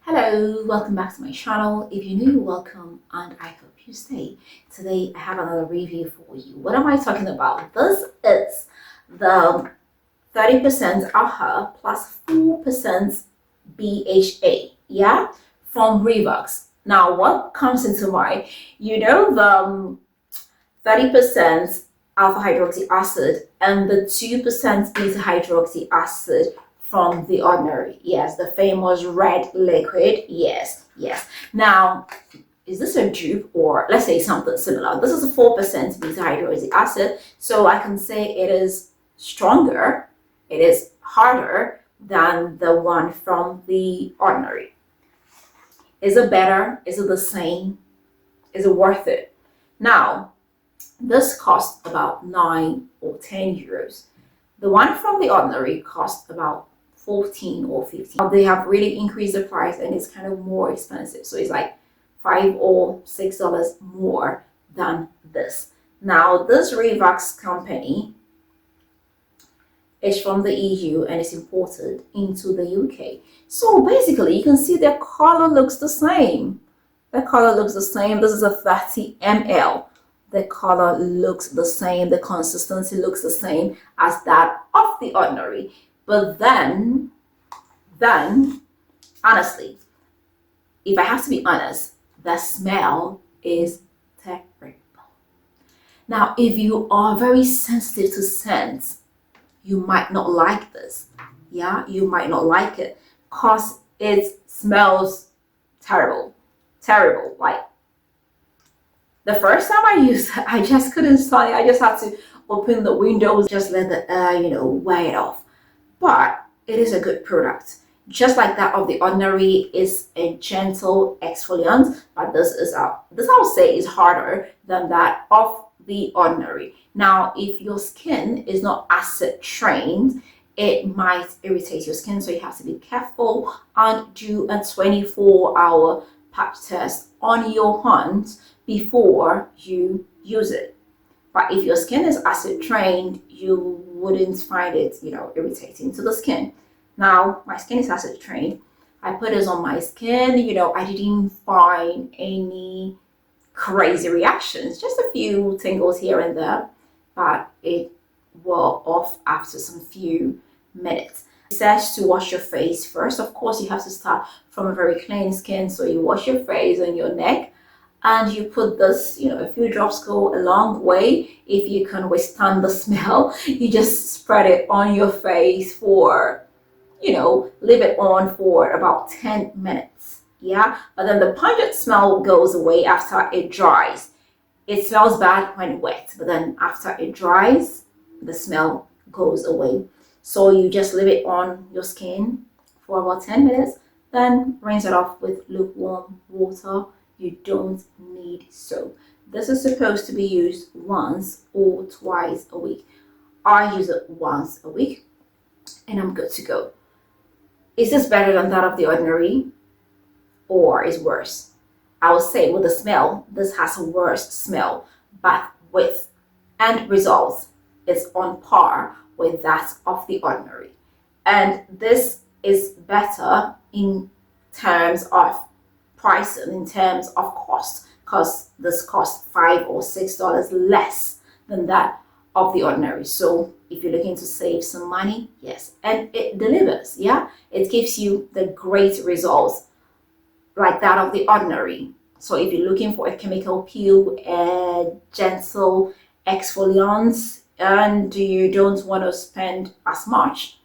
Hello, welcome back to my channel. If you're new, you're welcome and I hope you stay. Today I have another review for you. What am I talking about? This is the 30% AHA plus 4% BHA, yeah, from REVOX. Now what comes into mind? The 30% alpha hydroxy acid and the 2% beta hydroxy acid from The Ordinary. Yes, the famous red liquid. Yes. Now, is this a dupe or let's say something similar? This is a 4% beta hydroxy acid, so I can say it is stronger, it is harder than the one from The Ordinary. Is it better? Is it the same? Is it worth it? Now, this costs about 9 or 10 euros. The one from The Ordinary costs about 14 or 15. They have really increased the price and it's kind of more expensive. So it's like $5 or $6 more than this. Now, this REVOX company is from the EU and is imported into the UK. So basically, you can see their color looks the same. The color looks the same. This is a 30 ml. The color looks the same. The consistency looks the same as that of The Ordinary. But then, honestly, if I have to be honest, the smell is terrible. Now, if you are very sensitive to scents, you might not like this. Yeah, you might not like it because it smells terrible. Like, the first time I used it, I just couldn't stand it. I just had to open the windows, just let the air, wear it off. But it is a good product. Just like that of The Ordinary is a gentle exfoliant, but this I would say is harder than that of The Ordinary. Now, if your skin is not acid trained, it might irritate your skin, so you have to be careful and do a 24-hour patch test on your hands before you use it. But if your skin is acid trained, you wouldn't find it, irritating to the skin. Now, my skin is acid trained. I put this on my skin, I didn't find any crazy reactions, just a few tingles here and there, but it wore off after some few minutes. It says to wash your face first. Of course, you have to start from a very clean skin, so you wash your face and your neck, and you put this, a few drops go a long way. If you can withstand the smell, you just spread it on your face for, leave it on for about 10 minutes. Yeah, but then the pungent smell goes away after it dries. It smells bad when wet, but then after it dries, the smell goes away. So you just leave it on your skin for about 10 minutes, then rinse it off with lukewarm water. You don't need soap. This is supposed to be used once or twice a week. I use it once a week and I'm good to go. Is this better than that of The Ordinary or is worse? I would say with the smell, this has a worse smell, but with end results, it's on par with that of The Ordinary. And this is better in terms of pricing, in terms of cost, because this costs $5 or $6 less than that of The Ordinary. So if you're looking to save some money, yes, and it delivers. Yeah, it gives you the great results like that of The Ordinary. So if you're looking for a chemical peel, a gentle exfoliant, and you don't want to spend as much,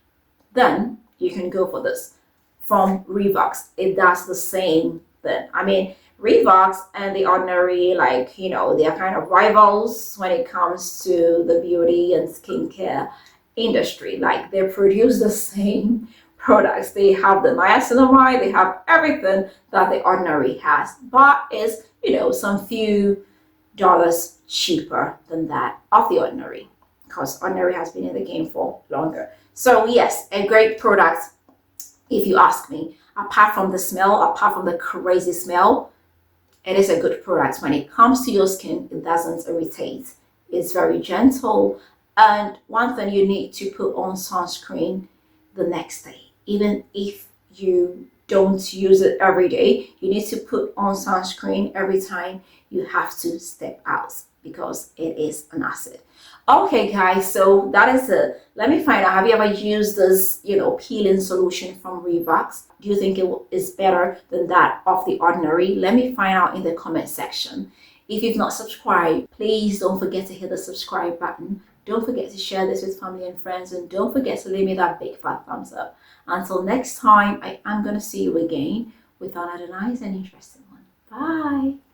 then you can go for this from REVOX. It does the same thing. I mean, REVOX and The Ordinary, they are kind of rivals when it comes to the beauty and skincare industry. Like, they produce the same products. They have the niacinamide, they have everything that The Ordinary has, but is, some few dollars cheaper than that of The Ordinary, because Ordinary has been in the game for longer. So yes, a great product if you ask me. Apart from the smell, apart from the crazy smell, it is a good product. When it comes to your skin, it doesn't irritate. It's very gentle. And one thing, you need to put on sunscreen the next day, even if you don't use it every day. You need to put on sunscreen every time you have to step out because it is an acid. Okay, guys, so that is it. Let me find out, have you ever used this, peeling solution from REVOX? Do you think it is better than that of the ordinary? Let me find out in the comment section. If you've not subscribed, please don't forget to hit the subscribe button. Don't forget to share this with family and friends, and don't forget to leave me that big fat thumbs up. Until next time, I am going to see you again with another nice and interesting one. Bye.